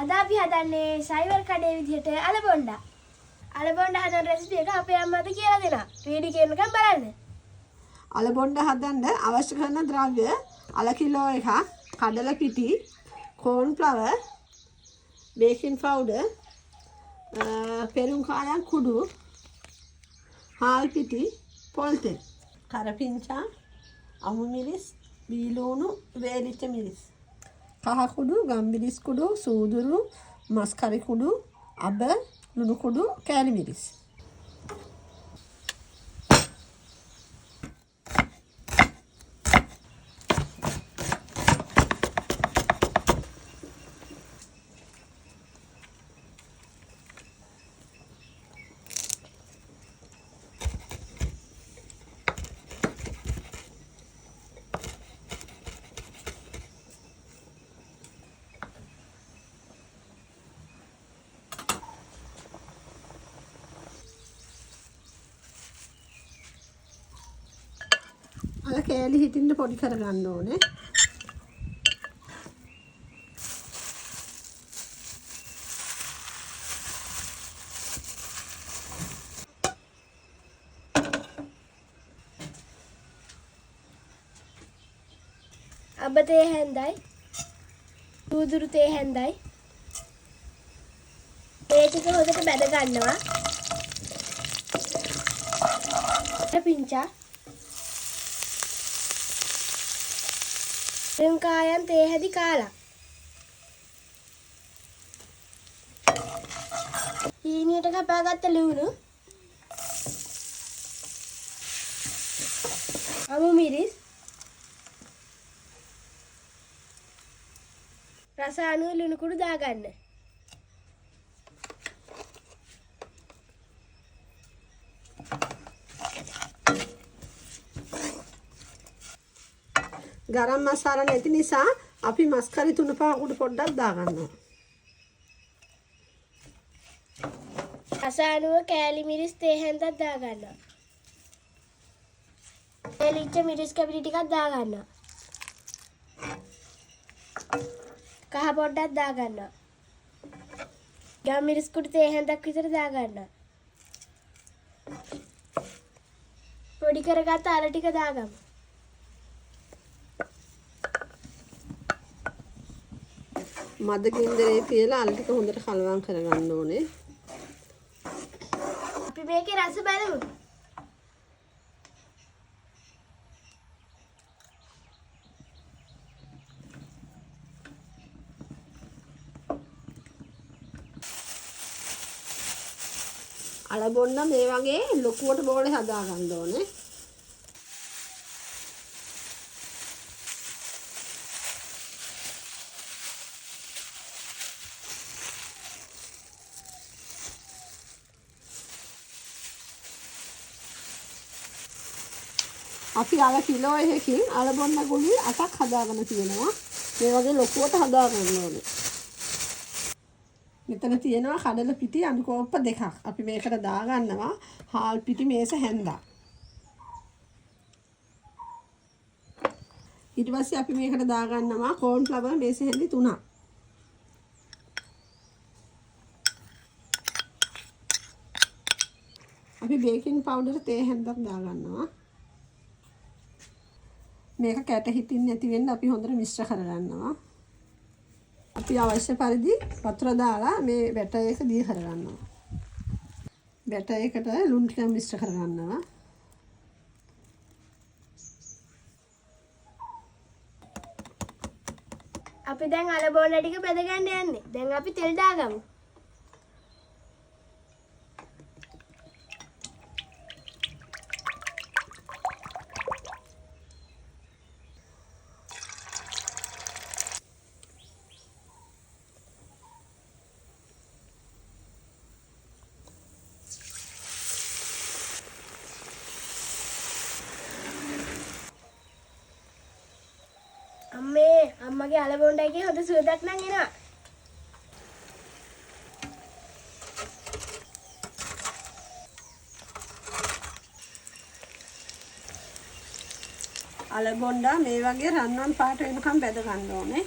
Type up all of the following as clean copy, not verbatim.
අද අපි හදන්නේ සයිවර් කඩේ විදිහට අලබොණ්ඩා. අලබොණ්ඩා හදන රෙසිපි එක අපේ අම්මා අද කියලා දෙනවා. වීඩියෝ එකෙන් බලන්න. අලබොණ්ඩා හදන්න අවශ්‍ය කරන ද්‍රව්‍ය අල කිලෝ එකක්, කඩල පිටි, කෝන් ෆ්ලවර්, බේකින් පවුඩර්, පෙරුම් කාලම් කුඩු, හාල් පිටි, පොල් තෙල්, කරපිංචා, අමු මිරිස්, බීලූණු, වේලිච්ච මිරිස්, කහ කුඩු, ගම්මිරිස් කුඩු, සූදුරු, මස් කරි කුඩු, අබ, ලුණු කුඩු, කෑලි මිරිස්. අර කෑලි හිටින්න පොඩි කරගන්න ඕනේ. අබ තේ හැන්දයි, සූදුරු තේ හැන්දයි. ඒ ටික හොඳට බැද ගන්නවා. පිංචා කායන් තේ හැදි කාලා. හීනියට කපාගත්ත ලුණු, අමු මිරිස්, රස අනුව ලුණු කුඩු දාගන්න. ගරම් මසාලා නැති නිසා අපි මස් කරි තුන පාකුඩු පොඩ්ඩක් දාගන්නවා. රස අනුව කෑලි මිරිස් තේ හැන්දක් දාගන්නවා. එලිච්ච මිරිස් කැපිලි ටිකක් දාගන්නවා. කහ පොඩ්ඩක් දාගන්නවා. ගම් මිරිස් කුඩු තේ හැන්දක් විතර දාගන්නවා. පොඩි කරගත්ත අල ටික දාගමු. මද ගින්දරේ තියලා අල ටික හොඳට කලවම් කරගන්න ඕනේ. අපි මේකේ රස බලමු. අලබොණ්ඩා මේ වගේ ලොකුවට බෝලේ හදා ගන්න ඕනේ. අපි අල කිලෝ එකකින් අලබොණ්ඩා ගුලි 8ක් හදාගෙන තියෙනවා. මේ වගේ ලොකුවට හදා ගන්න ඕනේ. මෙතන තියෙනවා කඩල පිටි අඳු කෝප්ප දෙකක්. අපි මේකට දාගන්නවා හාල් පිටි මේස හැන්දා. ඊට පස්සේ අපි මේකට දාගන්නවා කෝන් ෆ්ලවර් මේස හැන්දි 3ක්. අපි බේකින් පවුඩර් තේ හැන්දක් දාගන්නවා. මේක කැට හිටින්න නැති වෙන්න අපි හොඳට මිශ්‍ර කරගන්නවා. අපි අවශ්‍ය පරිදි වතුර දාලා මේ බැටර් එක දී කරගන්නවා. බැටර් එකට ලුණු ටික මිශ්‍ර කරගන්නවා. අපි දැන් අලබොණ්ඩා ටික බෙද ගන්න යන්නේ. දැන් අපි තෙල් දාගමු. අම්මගේ අලබොණ්ඩා එකේ හොඳ සුවඳක් නම් එනවා. අලබොණ්ඩා මේ වගේ රන්වන් පාට වෙනකම් බැද ගන්න ඕනේ.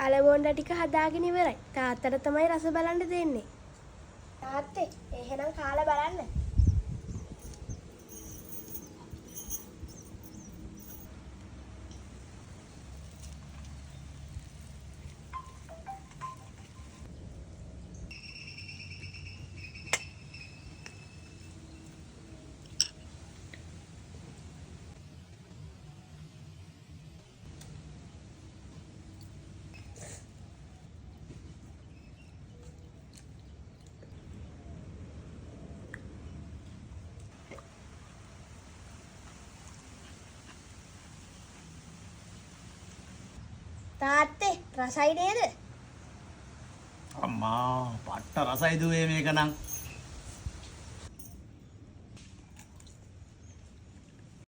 අල බොණ්ඩ ටික හදාගෙන ඉවරයි. තාත්තට තමයි රස බලන්න දෙන්නේ. තාත්තේ එහෙනම් කාලා බලන්න. තාත්තේ රසයි නේද? අම්මා පට්ට රසයි දුවේ මේක නම්.